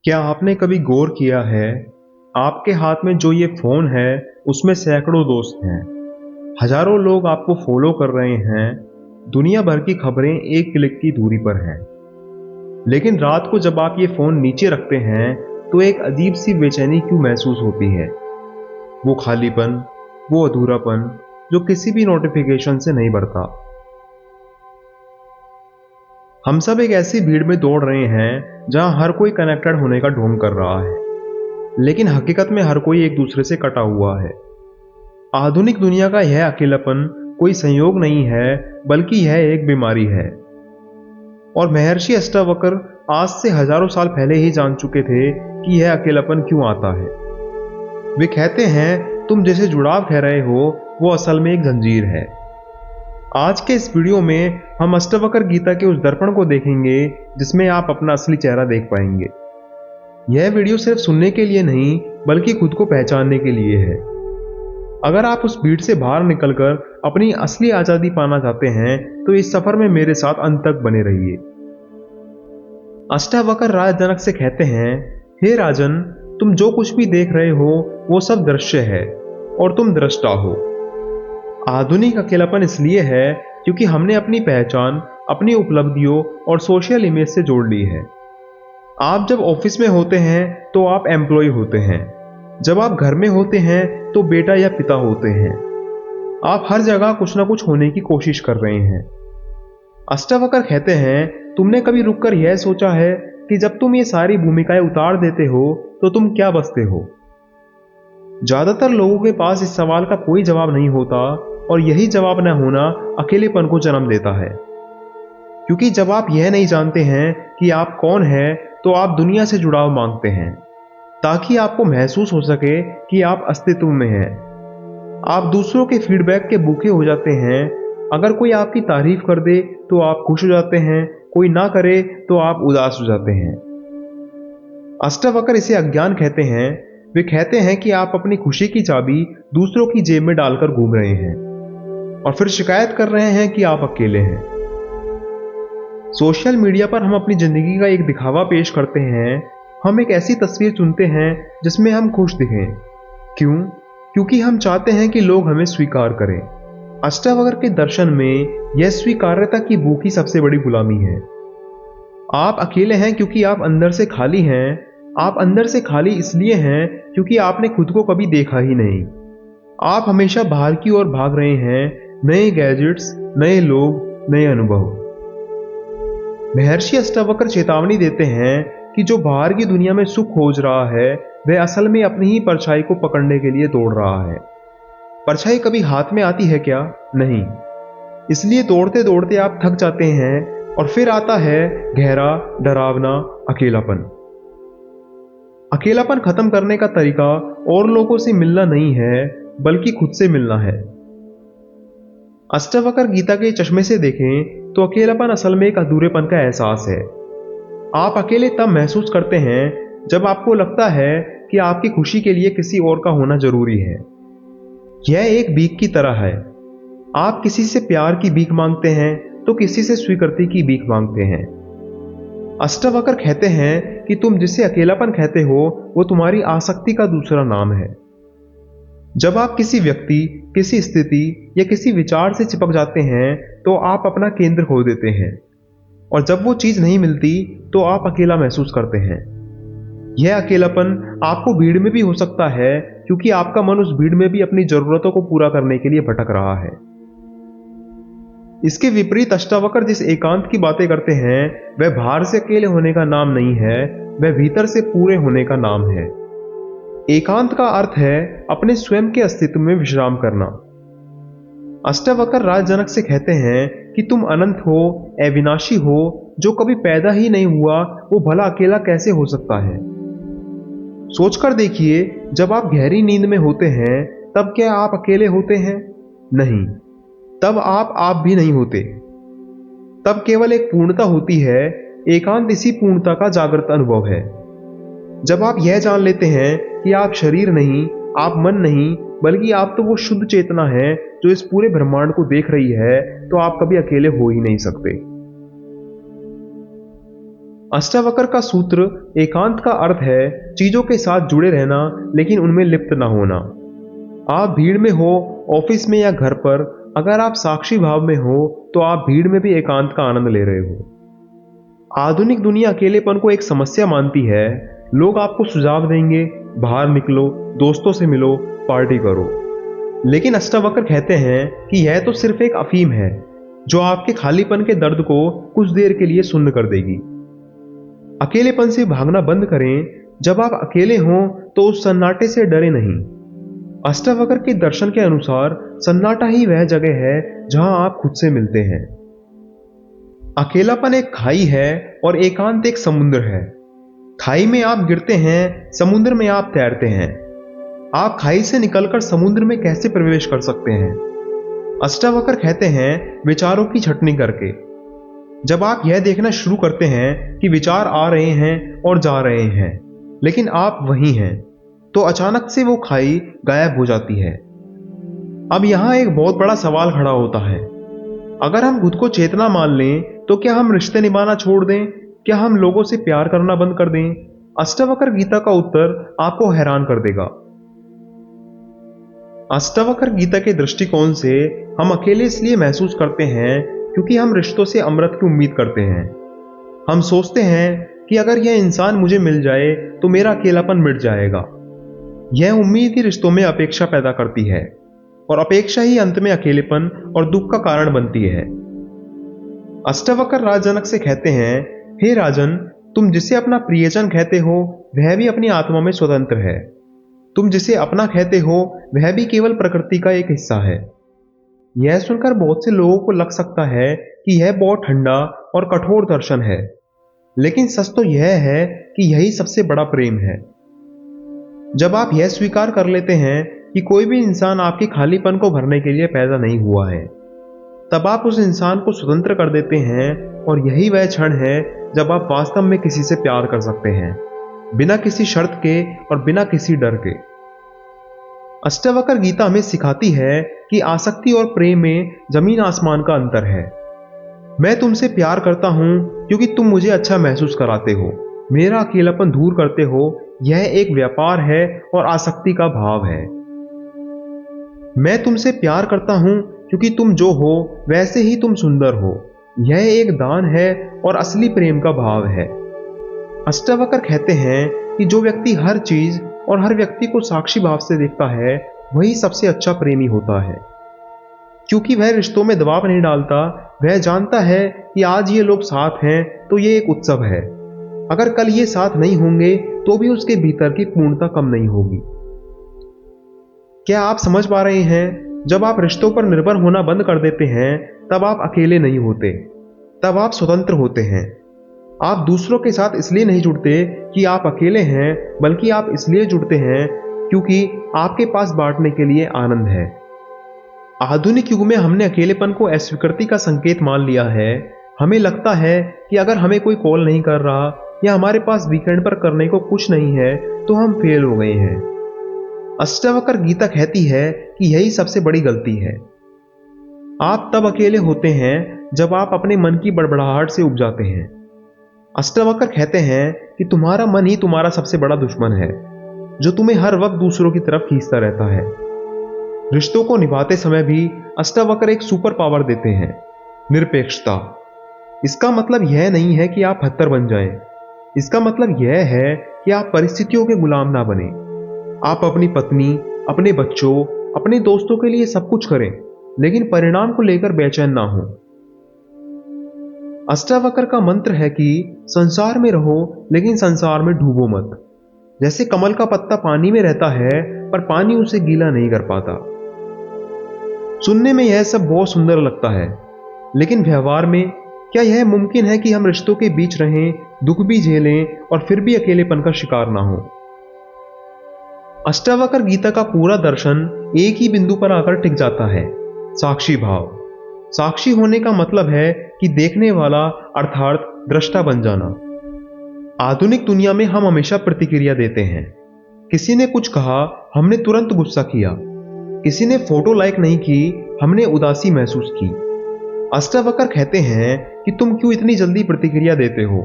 क्या आपने कभी गौर किया है, आपके हाथ में जो ये फ़ोन है, उसमें सैकड़ों दोस्त हैं। हज़ारों लोग आपको फ़ॉलो कर रहे हैं, दुनिया भर की खबरें एक क्लिक की दूरी पर हैं। लेकिन रात को जब आप ये फ़ोन नीचे रखते हैं, तो एक अजीब-सी बेचैनी क्यों महसूस होती है? वो खालीपन, वो अधूरापन, जो किसी भी नोटिफ़िकेशन से नहीं भरता। हम सब एक ऐसी भीड़ में दौड़ रहे हैं, जहाँ हर कोई कनेक्टेड होने का ढोंग कर रहा है। लेकिन हकीकत में हर कोई एक दूसरे से कटा हुआ है। आधुनिक दुनिया का यह अकेलापन कोई संयोग नहीं है, बल्कि यह एक बीमारी है। और महर्षि अष्टावक्र आज से हजारों साल पहले ही जान चुके थे कि यह अकेलापन क्यों आता है। वे कहते हैं, तुम जैसे जुड़ाव कह रहे हो, वो असल में एक जंजीर है। आज के इस वीडियो में हम अष्टावक्र गीता के उस दर्पण को देखेंगे, जिसमें आप अपना असली चेहरा देख पाएंगे। यह वीडियो सिर्फ सुनने के लिए नहीं, बल्कि खुद को पहचानने के लिए है। अगर आप उस भीड़ से बाहर निकलकर अपनी असली आजादी पाना चाहते हैं, तो इस सफर में मेरे साथ अंत तक बने रहिए। अष्टावक्र राज जनक से कहते हैं, हे राजन, तुम जो कुछ भी देख रहे हो, वो सब दृश्य है और तुम दृष्टा हो। आधुनिक अकेलापन इसलिए है क्योंकि हमने अपनी पहचान अपनी उपलब्धियों और सोशल इमेज से जोड़ ली है। आप जब ऑफिस में होते हैं तो आप एम्प्लॉय होते हैं, जब आप घर में होते हैं तो बेटा या पिता होते हैं। आप हर जगह कुछ ना कुछ होने की कोशिश कर रहे हैं। अष्टावक्र कहते हैं, तुमने कभी रुककर यह सोचा है कि जब तुम ये सारी भूमिकाएं उतार देते हो तो तुम क्या बचते हो? ज्यादातर लोगों के पास इस सवाल का कोई जवाब नहीं होता, और यही जवाब न होना अकेलेपन को जन्म देता है। क्योंकि जब आप यह नहीं जानते हैं कि आप कौन हैं, तो आप दुनिया से जुड़ाव मांगते हैं, ताकि आपको महसूस हो सके कि आप अस्तित्व में हैं। आप दूसरों के फीडबैक के भूखे हो जाते हैं। अगर कोई आपकी तारीफ कर दे तो आप खुश हो जाते हैं, कोई ना करे तो आप उदास हो जाते हैं। अष्टावक्र इसे अज्ञान कहते हैं। वे कहते हैं कि आप अपनी खुशी की चाबी दूसरों की जेब में डालकर घूम रहे हैं और फिर शिकायत कर रहे हैं कि आप अकेले हैं। सोशल मीडिया पर हम अपनी जिंदगी का एक दिखावा पेश करते हैं। हम एक ऐसी तस्वीर चुनते हैं जिसमें हम खुश दिखें। क्यों? क्योंकि हम चाहते हैं कि लोग हमें स्वीकार करें। अष्टावक्र के दर्शन में यह स्वीकार्यता की भूख ही सबसे बड़ी गुलामी है। आप अकेले हैं क्योंकि आप अंदर से खाली हैं। आप अंदर से खाली इसलिए हैं क्योंकि आपने खुद को कभी देखा ही नहीं। आप हमेशा बाहर की ओर भाग रहे हैं, नए गैजेट्स, नए लोग, नए अनुभव। महर्षि अष्टावक्र चेतावनी देते हैं कि जो बाहर की दुनिया में सुख खोज रहा है, वह असल में अपनी ही परछाई को पकड़ने के लिए दौड़ रहा है। परछाई कभी हाथ में आती है क्या? नहीं। इसलिए दौड़ते दौड़ते आप थक जाते हैं और फिर आता है गहरा, डरावना अकेलापन। अकेलापन खत्म करने का तरीका और लोगों से मिलना नहीं है, बल्कि खुद से मिलना है। अष्टावक्र गीता के चश्मे से देखें तो अकेलापन असल में एक अधूरेपन का एहसास है। आप अकेले तब महसूस करते हैं जब आपको लगता है कि आपकी खुशी के लिए किसी और का होना जरूरी है। यह एक भीख की तरह है। आप किसी से प्यार की भीख मांगते हैं तो किसी से स्वीकृति की भीख मांगते हैं। अष्टावक्र कहते हैं कि तुम जिसे अकेलापन कहते हो, वो तुम्हारी आसक्ति का दूसरा नाम है। जब आप किसी व्यक्ति, किसी स्थिति या किसी विचार से चिपक जाते हैं, तो आप अपना केंद्र खो देते हैं, और जब वो चीज नहीं मिलती तो आप अकेला महसूस करते हैं। यह अकेलापन आपको भीड़ में भी हो सकता है, क्योंकि आपका मन उस भीड़ में भी अपनी जरूरतों को पूरा करने के लिए भटक रहा है। इसके विपरीत अष्टावक्र जिस एकांत की बातें करते हैं, वह बाहर से अकेले होने का नाम नहीं है, वह भीतर से पूरे होने का नाम है। एकांत का अर्थ है अपने स्वयं के अस्तित्व में विश्राम करना। अष्टावक्र राज जनक से कहते हैं कि तुम अनंत हो, अविनाशी हो, जो कभी पैदा ही नहीं हुआ, वो भला अकेला कैसे हो सकता है? सोचकर देखिए, जब आप गहरी नींद में होते हैं, तब क्या आप अकेले होते हैं? नहीं। तब आप भी नहीं होते। तब केवल एक पूर्णता होती है। एकांत इसी पूर्णता का जागृत अनुभव है। जब आप यह जान लेते हैं कि आप शरीर नहीं, आप मन नहीं, बल्कि आप तो वो शुद्ध चेतना है जो इस पूरे ब्रह्मांड को देख रही है, तो आप कभी अकेले हो ही नहीं सकते। अष्टावक्र का सूत्र एकांत का अर्थ है चीजों के साथ जुड़े रहना लेकिन उनमें लिप्त न होना। आप भीड़ में हो, ऑफिस में या घर पर, अगर आप साक्षी भाव में हो तो आप भीड़ में भी एकांत का आनंद ले रहे हो। आधुनिक दुनिया अकेलेपन को एक समस्या मानती है। लोग आपको सुझाव देंगे, बाहर निकलो, दोस्तों से मिलो, पार्टी करो। लेकिन अष्टावक्र कहते हैं कि यह तो सिर्फ एक अफीम है जो आपके खालीपन के दर्द को कुछ देर के लिए शून्य कर देगी। अकेलेपन से भागना बंद करें। जब आप अकेले हों तो उस सन्नाटे से डरे नहीं। अष्टावक्र के दर्शन के अनुसार सन्नाटा ही वह जगह है जहां आप खुद से मिलते हैं। अकेलापन एक खाई है और एकांत एक समुद्र है। खाई में आप गिरते हैं, समुद्र में आप तैरते हैं। आप खाई से निकलकर समुद्र में कैसे प्रवेश कर सकते हैं? अष्टावक्र कहते हैं विचारों की छटनी करके। जब आप यह देखना शुरू करते हैं कि विचार आ रहे हैं और जा रहे हैं लेकिन आप वहीं हैं, तो अचानक से वो खाई गायब हो जाती है। अब यहां एक बहुत बड़ा सवाल खड़ा होता है। अगर हम खुद को चेतना मान लें तो क्या हम रिश्ते निभाना छोड़ दें? क्या हम लोगों से प्यार करना बंद कर दें? अष्टावक्र गीता का उत्तर आपको हैरान कर देगा। अष्टावक्र गीता के दृष्टिकोण से हम अकेले इसलिए महसूस करते हैं क्योंकि हम रिश्तों से अमृत की उम्मीद करते हैं। हम सोचते हैं कि अगर यह इंसान मुझे मिल जाए तो मेरा अकेलापन मिट जाएगा। यह उम्मीद ही रिश्तों में अपेक्षा पैदा करती है और अपेक्षा ही अंत में अकेलेपन और दुख का कारण बनती है। अष्टावक्र राजजनक से कहते हैं, हे राजन, तुम जिसे अपना प्रियजन कहते हो वह भी अपनी आत्मा में स्वतंत्र है। तुम जिसे अपना कहते हो वह भी केवल प्रकृति का एक हिस्सा है। यह सुनकर बहुत से लोगों को लग सकता है कि यह बहुत ठंडा और कठोर दर्शन है, लेकिन सच तो यह है कि यही सबसे बड़ा प्रेम है। जब आप यह स्वीकार कर लेते हैं कि कोई भी इंसान आपके खालीपन को भरने के लिए पैदा नहीं हुआ है, तब आप उस इंसान को स्वतंत्र कर देते हैं और यही वह क्षण है जब आप वास्तव में किसी से प्यार कर सकते हैं, बिना किसी शर्त के और बिना किसी डर के। अष्टावक्र गीता हमें सिखाती है कि आसक्ति और प्रेम में जमीन आसमान का अंतर है। मैं तुमसे प्यार करता हूं क्योंकि तुम मुझे अच्छा महसूस कराते हो, मेरा अकेलापन दूर करते हो। यह एक व्यापार है और आसक्ति का भाव है। मैं तुमसे प्यार करता हूं क्योंकि तुम जो हो वैसे ही तुम सुंदर हो। यह एक दान है और असली प्रेम का भाव है। अष्टावक्र कहते हैं कि जो व्यक्ति हर चीज और हर व्यक्ति को साक्षी भाव से देखता है वही सबसे अच्छा प्रेमी होता है, क्योंकि वह रिश्तों में दबाव नहीं डालता। वह जानता है कि आज ये लोग साथ हैं तो ये एक उत्सव है। अगर कल ये साथ नहीं होंगे तो भी उसके भीतर की पूर्णता कम नहीं होगी। क्या आप समझ पा रहे हैं? जब आप रिश्तों पर निर्भर होना बंद कर देते हैं तब आप अकेले नहीं होते, तब आप स्वतंत्र होते हैं। आप दूसरों के साथ इसलिए नहीं जुड़ते कि आप अकेले हैं, बल्कि आप इसलिए जुड़ते हैं क्योंकि आपके पास बांटने के लिए आनंद है। आधुनिक युग में हमने अकेलेपन को अस्वीकृति का संकेत मान लिया है। हमें लगता है कि अगर हमें कोई कॉल नहीं कर रहा या हमारे पास वीकेंड पर करने को कुछ नहीं है तो हम फेल हो गए हैं। अष्टावक्र गीता कहती है कि यही सबसे बड़ी गलती है। आप तब अकेले होते हैं जब आप अपने मन की बड़बड़ाहट से उब जाते हैं। अष्टावक्र कहते हैं कि तुम्हारा मन ही तुम्हारा सबसे बड़ा दुश्मन है, जो तुम्हें हर वक्त दूसरों की तरफ खींचता रहता है। रिश्तों को निभाते समय भी अष्टावक्र एक सुपर पावर देते हैं, निरपेक्षता। इसका मतलब यह नहीं है कि आप हत्तर बन जाएं। इसका मतलब यह है कि आप परिस्थितियों के गुलाम ना बने। आप अपनी पत्नी, अपने बच्चों, अपने दोस्तों के लिए सब कुछ करें, लेकिन परिणाम को लेकर बेचैन ना हो। अष्टावक्र का मंत्र है कि संसार में रहो लेकिन संसार में डूबो मत। जैसे कमल का पत्ता पानी में रहता है पर पानी उसे गीला नहीं कर पाता। सुनने में यह सब बहुत सुंदर लगता है, लेकिन व्यवहार में क्या यह मुमकिन है कि हम रिश्तों के बीच रहें, दुख भी झेलें और फिर भी अकेलेपन का शिकार ना हो? अष्टावक्र गीता का पूरा दर्शन एक ही बिंदु पर आकर टिक जाता है, साक्षी भाव। साक्षी होने का मतलब है कि देखने वाला अर्थात दृष्टा बन जाना। आधुनिक दुनिया में हम हमेशा प्रतिक्रिया देते हैं। किसी ने कुछ कहा, हमने तुरंत गुस्सा किया। किसी ने फोटो लाइक नहीं की, हमने उदासी महसूस की। अष्टावक्र कहते हैं कि तुम क्यों इतनी जल्दी प्रतिक्रिया देते हो?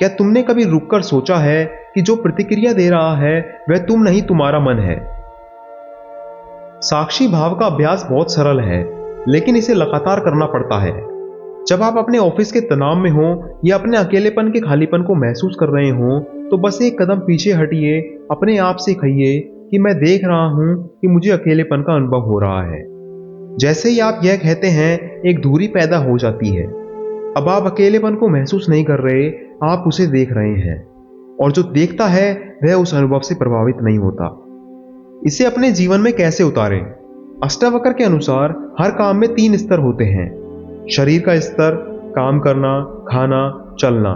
क्या तुमने कभी रुककर सोचा है कि जो प्रतिक्रिया दे रहा है वह तुम नहीं, तुम्हारा मन है? साक्षी भाव का अभ्यास बहुत सरल है, लेकिन इसे लगातार करना पड़ता है। जब आप अपने ऑफिस के तनाव में हो या अपने अकेलेपन के खालीपन को महसूस कर रहे हो, तो बस एक कदम पीछे हटिए, अपने आप से कहिए कि मैं देख रहा हूं कि मुझे अकेलेपन का अनुभव हो रहा है। जैसे ही आप यह कहते हैं, एक दूरी पैदा हो जाती है। अब आप अकेलेपन को महसूस नहीं कर रहे, आप उसे देख रहे हैं, और जो देखता है वह उस अनुभव से प्रभावित नहीं होता। इसे अपने जीवन में कैसे उतारें? अष्टावक्र के अनुसार हर काम में 3 स्तर होते हैं: शरीर का स्तर, काम करना, खाना, चलना;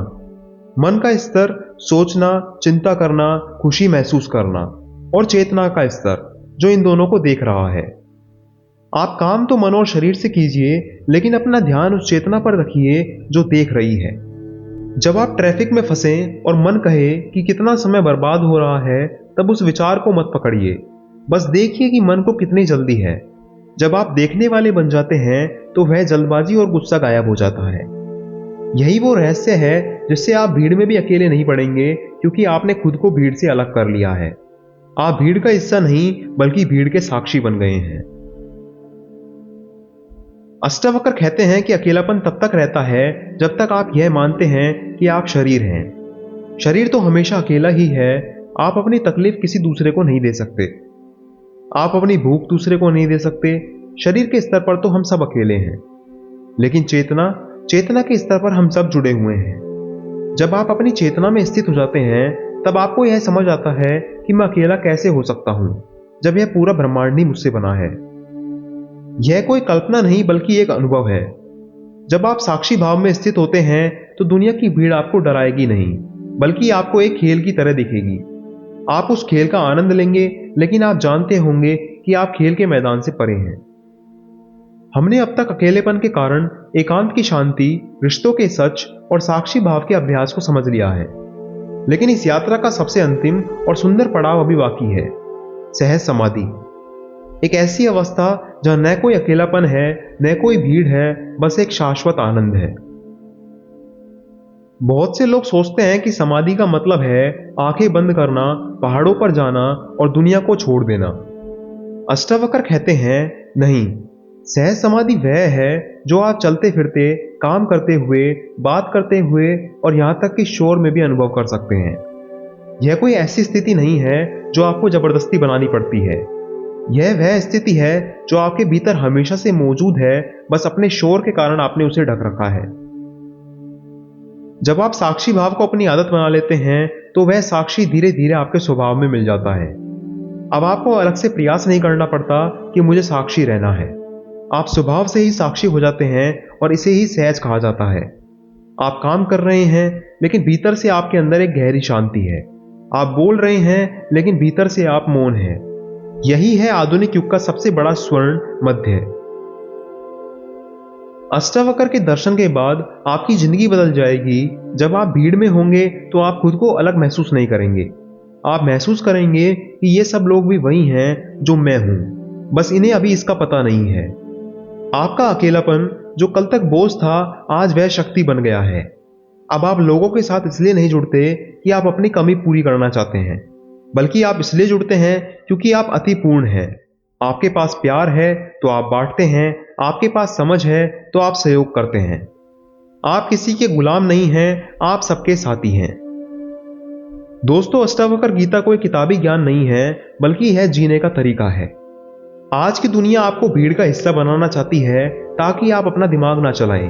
मन का स्तर, सोचना, चिंता करना, खुशी महसूस करना; और चेतना का स्तर, जो इन दोनों को देख रहा है। आप काम तो मन और शरीर से कीजिए, लेकिन अपना ध्यान उस चेतना पर रखिए जो देख रही है। जब आप ट्रैफिक में फंसें और मन कहे कि कितना समय बर्बाद हो रहा है, तब उस विचार को मत पकड़िए, बस देखिए कि मन को कितनी जल्दी है। जब आप देखने वाले बन जाते हैं, तो वह जल्दबाजी और गुस्सा गायब हो जाता है। यही वो रहस्य है जिससे आप भीड़ में भी अकेले नहीं पड़ेंगे, क्योंकि आपने खुद को भीड़ से अलग कर लिया है। आप भीड़ का हिस्सा नहीं, बल्कि भीड़ के साक्षी बन गए हैं। अष्टावक्र कहते हैं कि अकेलापन तब तक रहता है जब तक आप यह मानते हैं कि आप शरीर हैं। शरीर तो हमेशा अकेला ही है। आप अपनी तकलीफ किसी दूसरे को नहीं दे सकते, आप अपनी भूख दूसरे को नहीं दे सकते। शरीर के स्तर पर तो हम सब अकेले हैं, लेकिन चेतना चेतना के स्तर पर हम सब जुड़े हुए हैं। जब आप अपनी चेतना में स्थित हो जाते हैं, तब आपको यह समझ आता है कि मैं अकेला कैसे हो सकता हूं, जब यह पूरा ब्रह्मांड ही मुझसे बना है। यह कोई कल्पना नहीं, बल्कि एक अनुभव है। जब आप साक्षी भाव में स्थित होते हैं, तो दुनिया की भीड़ आपको डराएगी नहीं, बल्कि आपको एक खेल की तरह दिखेगी। आप उस खेल का आनंद लेंगे, लेकिन आप जानते होंगे कि आप खेल के मैदान से परे हैं। हमने अब तक अकेलेपन के कारण, एकांत की शांति, रिश्तों के सच और साक्षी भाव के अभ्यास को समझ लिया है। लेकिन इस यात्रा का सबसे अंतिम और सुंदर पड़ाव अभी बाकी है: सहज समाधि। एक ऐसी अवस्था जहां न कोई अकेलापन है, न कोई भीड़ है, बस एक शाश्वत आनंद है। बहुत से लोग सोचते हैं कि समाधि का मतलब है आंखें बंद करना, पहाड़ों पर जाना और दुनिया को छोड़ देना। अष्टावक्र कहते हैं, नहीं, सहज समाधि वह है जो आप चलते फिरते, काम करते हुए, बात करते हुए और यहां तक कि शोर में भी अनुभव कर सकते हैं। यह कोई ऐसी स्थिति नहीं है जो आपको जबरदस्ती बनानी पड़ती है। यह वह स्थिति है जो आपके भीतर हमेशा से मौजूद है, बस अपने शोर के कारण आपने उसे ढक रखा है। जब आप साक्षी भाव को अपनी आदत बना लेते हैं, तो वह साक्षी धीरे धीरे आपके स्वभाव में मिल जाता है। अब आपको अलग से प्रयास नहीं करना पड़ता कि मुझे साक्षी रहना है। आप स्वभाव से ही साक्षी हो जाते हैं, और इसे ही सहज कहा जाता है। आप काम कर रहे हैं, लेकिन भीतर से आपके अंदर एक गहरी शांति है। आप बोल रहे हैं, लेकिन भीतर से आप मौन हैं। यही है आधुनिक युग का सबसे बड़ा स्वर्ण मध्य। अष्टावक्र के दर्शन के बाद आपकी जिंदगी बदल जाएगी। जब आप भीड़ में होंगे, तो आप खुद को अलग महसूस नहीं करेंगे। आप महसूस करेंगे कि ये सब लोग भी वही हैं जो मैं हूं, बस इन्हें अभी इसका पता नहीं है। आपका अकेलापन, जो कल तक बोझ था, आज वह शक्ति बन गया है। अब आप लोगों के साथ इसलिए नहीं जुड़ते कि आप अपनी कमी पूरी करना चाहते हैं, बल्कि आप इसलिए जुड़ते हैं क्योंकि आप अति पूर्ण हैं। आपके पास प्यार है तो आप बांटते हैं, आपके पास समझ है तो आप सहयोग करते हैं। आप किसी के गुलाम नहीं हैं, आप सबके साथी हैं। दोस्तों, अष्टावक्र गीता कोई किताबी ज्ञान नहीं है, बल्कि यह जीने का तरीका है। आज की दुनिया आपको भीड़ का हिस्सा बनाना चाहती है, ताकि आप अपना दिमाग ना चलाएं।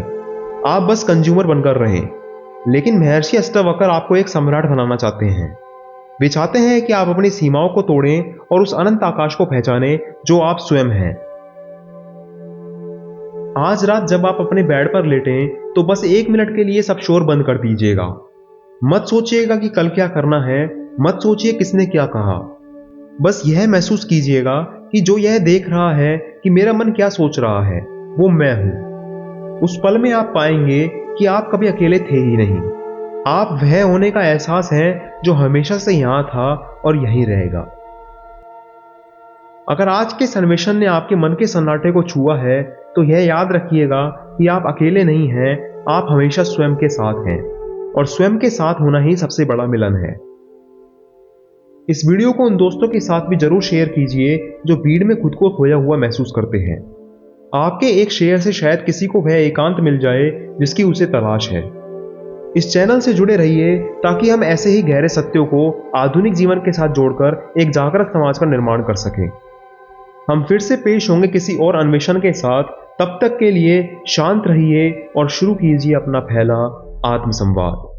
आप बस कंज्यूमर बनकर रहें। लेकिन महर्षि अष्टावक्र आपको एक सम्राट बनाना चाहते हैं। वे चाहते हैं कि आप अपनी सीमाओं को तोड़ें और उस अनंत आकाश को पहचानें जो आप स्वयं हैं। आज रात जब आप अपने बेड पर लेटें, तो बस 1 मिनट के लिए सब शोर बंद कर दीजिएगा। मत सोचिएगा कि कल क्या करना है, मत सोचिए किसने क्या कहा। बस यह महसूस कीजिएगा कि जो यह देख रहा है कि मेरा मन क्या सोच रहा है, वो मैं हूं। उस पल में आप पाएंगे कि आप कभी अकेले थे ही नहीं। आप वह होने का एहसास है जो हमेशा से यहां था और यहीं रहेगा। अगर आज के सर्वेक्षण ने आपके मन के सन्नाटे को छुआ है, तो यह याद रखिएगा कि आप अकेले नहीं हैं, आप हमेशा स्वयं के साथ हैं। और स्वयं के साथ होना ही सबसे बड़ा मिलन है। इस वीडियो को उन दोस्तों के साथ भी जरूर शेयर कीजिए जो भीड़ में खुद को खोया हुआ महसूस करते हैं। आपके एक शेयर से शायद किसी को वह एकांत मिल जाए जिसकी उसे तलाश है। इस चैनल से जुड़े रहिए ताकि हम ऐसे ही गहरे सत्यों को आधुनिक जीवन के साथ जोड़कर एक जागरूक समाज का निर्माण कर सकें। हम फिर से पेश होंगे किसी और अन्वेषण के साथ। तब तक के लिए शांत रहिए और शुरू कीजिए अपना पहला आत्मसंवाद।